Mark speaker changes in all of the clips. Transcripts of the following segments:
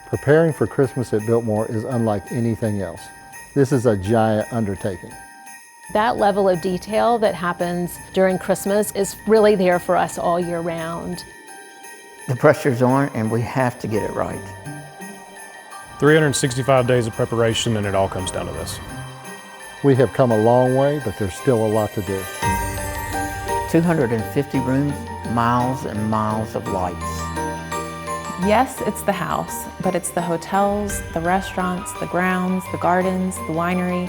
Speaker 1: Preparing for Christmas at Biltmore is unlike anything else. This is a giant undertaking.
Speaker 2: That level of detail that happens during Christmas is really there for us all year round.
Speaker 3: The pressure's on and we have to get it right.
Speaker 4: 365 days of preparation and it all comes down to this.
Speaker 1: We have come a long way, but there's still a lot to do.
Speaker 3: 250 rooms, miles and miles of lights.
Speaker 5: Yes, it's the house, but it's the hotels, the restaurants, the grounds, the gardens, the winery.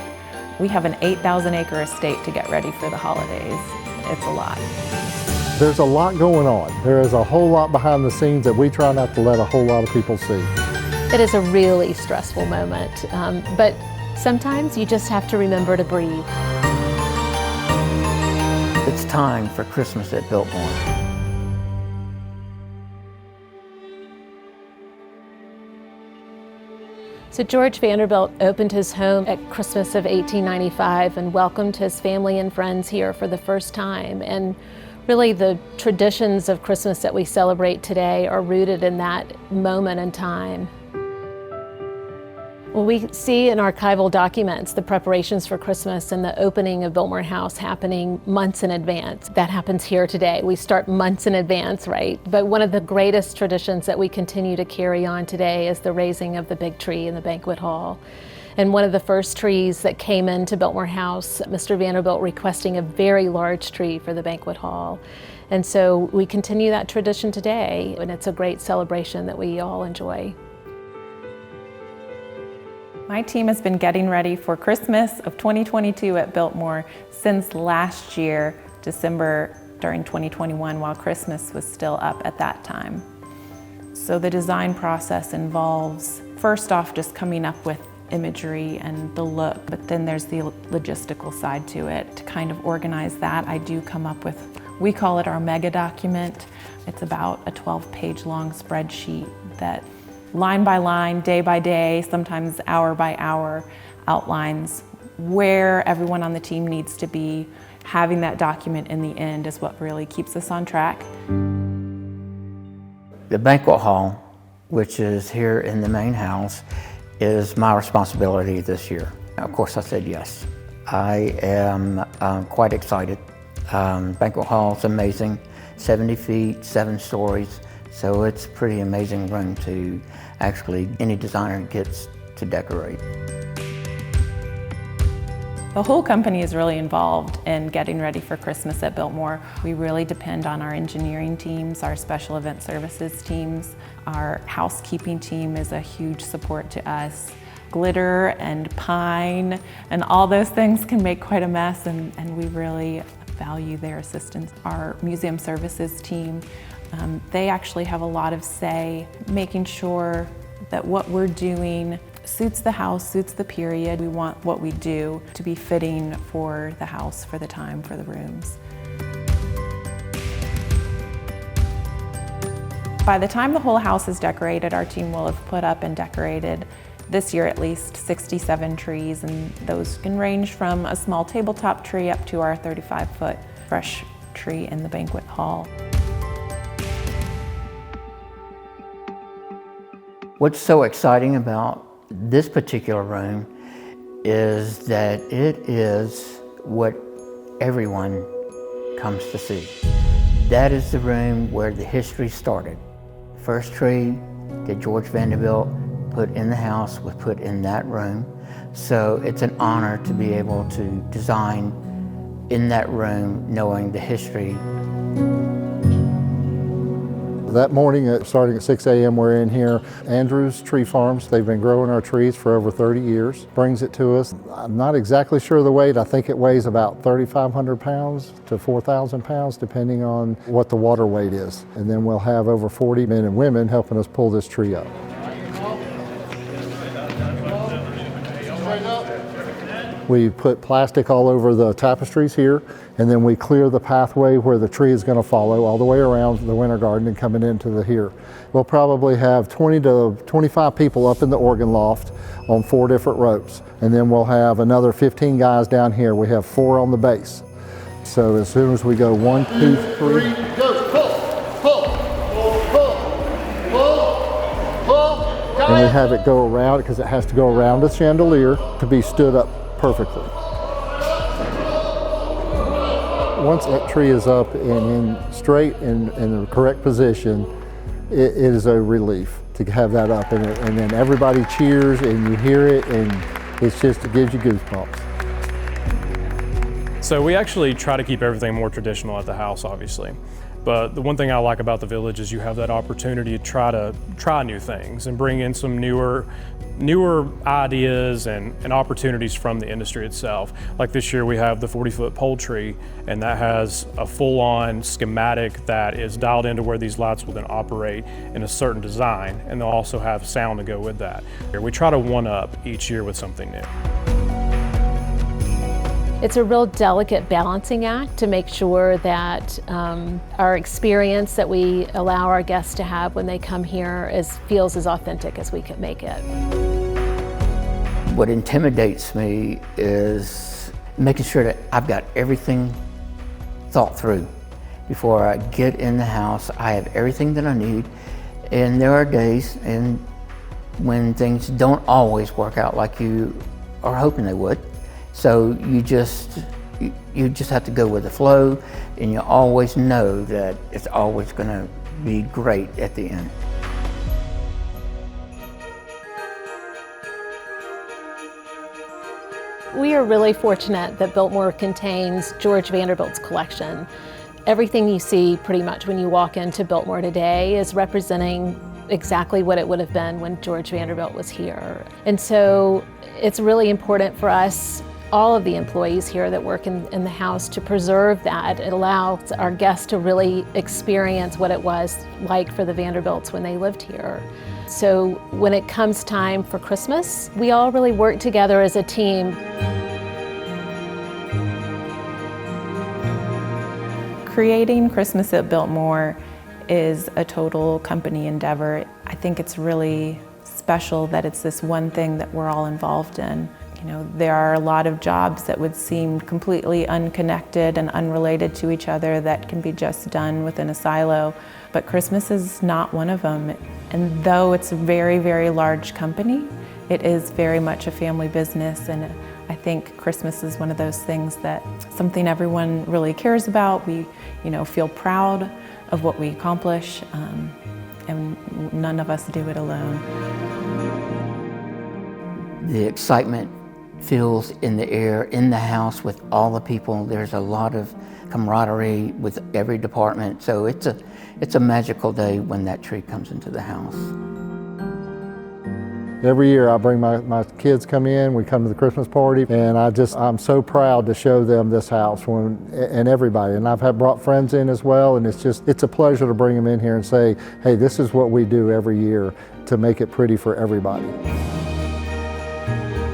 Speaker 5: We have an 8,000-acre estate to get ready for the holidays. It's a lot.
Speaker 1: There's a lot going on. There is a whole lot behind the scenes that we try not to let a whole lot of people see.
Speaker 2: It is a really stressful moment, but sometimes you just have to remember to breathe.
Speaker 3: It's time for Christmas at Biltmore.
Speaker 2: So George Vanderbilt opened his home at Christmas of 1895 and welcomed his family and friends here for the first time. And really the traditions of Christmas that we celebrate today are rooted in that moment in time. Well, we see in archival documents the preparations for Christmas and the opening of Biltmore House happening months in advance. That happens here today. We start months in advance, right? But one of the greatest traditions that we continue to carry on today is the raising of the big tree in the banquet hall. And one of the first trees that came into Biltmore House, Mr. Vanderbilt requesting a very large tree for the banquet hall. And so we continue that tradition today, and it's a great celebration that we all enjoy.
Speaker 5: My team has been getting ready for Christmas of 2022 at Biltmore since last year, December, during 2021, while Christmas was still up at that time. So the design process involves, first off, just coming up with imagery and the look, but then there's the logistical side to it. To kind of organize that, I do come up with, we call it our mega document. It's about a 12-page long spreadsheet that line by line, day by day, sometimes hour by hour, outlines where everyone on the team needs to be. Having that document in the end is what really keeps us on track.
Speaker 3: The banquet hall, which is here in the main house, is my responsibility this year. Of course, I said yes. I am quite excited. Banquet hall is amazing, 70 feet, 7 stories. So it's a pretty amazing room to actually, any designer gets to decorate.
Speaker 5: The whole company is really involved in getting ready for Christmas at Biltmore. We really depend on our engineering teams, our special event services teams. Our housekeeping team is a huge support to us. Glitter and pine and all those things can make quite a mess, and we really value their assistance. Our museum services team, they actually have a lot of say, making sure that what we're doing suits the house, suits the period. We want what we do to be fitting for the house, for the time, for the rooms. By the time the whole house is decorated, our team will have put up and decorated, this year at least, 67 trees, and those can range from a small tabletop tree up to our 35-foot fresh tree in the banquet hall.
Speaker 3: What's so exciting about this particular room is that it is what everyone comes to see. That is the room where the history started. First tree that George Vanderbilt put in the house was put in that room. So it's an honor to be able to design in that room knowing the history.
Speaker 1: That morning, starting at 6 a.m., we're in here. Andrews Tree Farms, they've been growing our trees for over 30 years. Brings it to us. I'm not exactly sure of the weight. I think it weighs about 3,500 pounds to 4,000 pounds, depending on what the water weight is. And then we'll have over 40 men and women helping us pull this tree up. We put plastic all over the tapestries here, and then we clear the pathway where the tree is going to follow all the way around the winter garden and coming into the here. We'll probably have 20 to 25 people up in the organ loft on 4 different ropes, and then we'll have another 15 guys down here. We have 4 on the base. So as soon as we go 1, 2, 3, go, pull, pull, pull, pull, pull, pull. And and we have it go around because it has to go around the chandelier to be stood up perfectly. Once that tree is up and in straight and in the correct position, it is a relief to have that up, and then everybody cheers and you hear it, and it gives you goosebumps.
Speaker 4: So we actually try to keep everything more traditional at the house, obviously. But the one thing I like about the village is you have that opportunity to try new things and bring in some newer ideas and opportunities from the industry itself. Like this year we have the 40-foot pole tree, and that has a full-on schematic that is dialed into where these lights will then operate in a certain design, and they'll also have sound to go with that. We try to one-up each year with something new.
Speaker 2: It's a real delicate balancing act to make sure that our experience that we allow our guests to have when they come here feels as authentic as we can make it.
Speaker 3: What intimidates me is making sure that I've got everything thought through. Before I get in the house, I have everything that I need, and there are days when things don't always work out like you are hoping they would. So you just have to go with the flow, and you always know that it's always going to be great at the end.
Speaker 2: We are really fortunate that Biltmore contains George Vanderbilt's collection. Everything you see pretty much when you walk into Biltmore today is representing exactly what it would have been when George Vanderbilt was here. And so it's really important for us, all of the employees here that work in the house, to preserve that. It allows our guests to really experience what it was like for the Vanderbilts when they lived here. So when it comes time for Christmas, we all really work together as a team.
Speaker 5: Creating Christmas at Biltmore is a total company endeavor. I think it's really special that it's this one thing that we're all involved in. You know, there are a lot of jobs that would seem completely unconnected and unrelated to each other that can be just done within a silo, but Christmas is not one of them. And though it's a very, very large company, it is very much a family business, and I think Christmas is one of those things that something everyone really cares about. We, feel proud of what we accomplish, and none of us do it alone.
Speaker 3: The excitement feels in the air, in the house with all the people. There's a lot of camaraderie with every department, so it's a magical day when that tree comes into the house.
Speaker 1: Every year I bring my kids come in, we come to the Christmas party, and I'm so proud to show them this house and everybody. And I've brought friends in as well, and it's a pleasure to bring them in here and say, hey, this is what we do every year to make it pretty for everybody.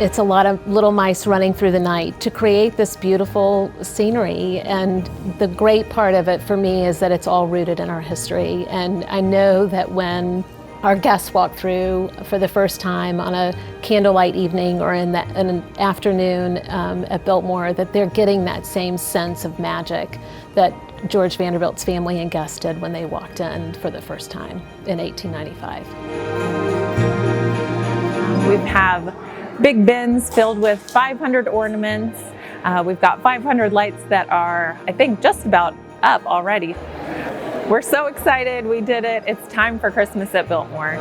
Speaker 2: It's a lot of little mice running through the night to create this beautiful scenery, and the great part of it for me is that it's all rooted in our history. And I know that when our guests walk through for the first time on a candlelight evening or in an afternoon at Biltmore, that they're getting that same sense of magic that George Vanderbilt's family and guests did when they walked in for the first time in 1895.
Speaker 5: We have big bins filled with 500 ornaments. We've got 500 lights that are, I think, just about up already. We're so excited we did it. It's time for Christmas at Biltmore.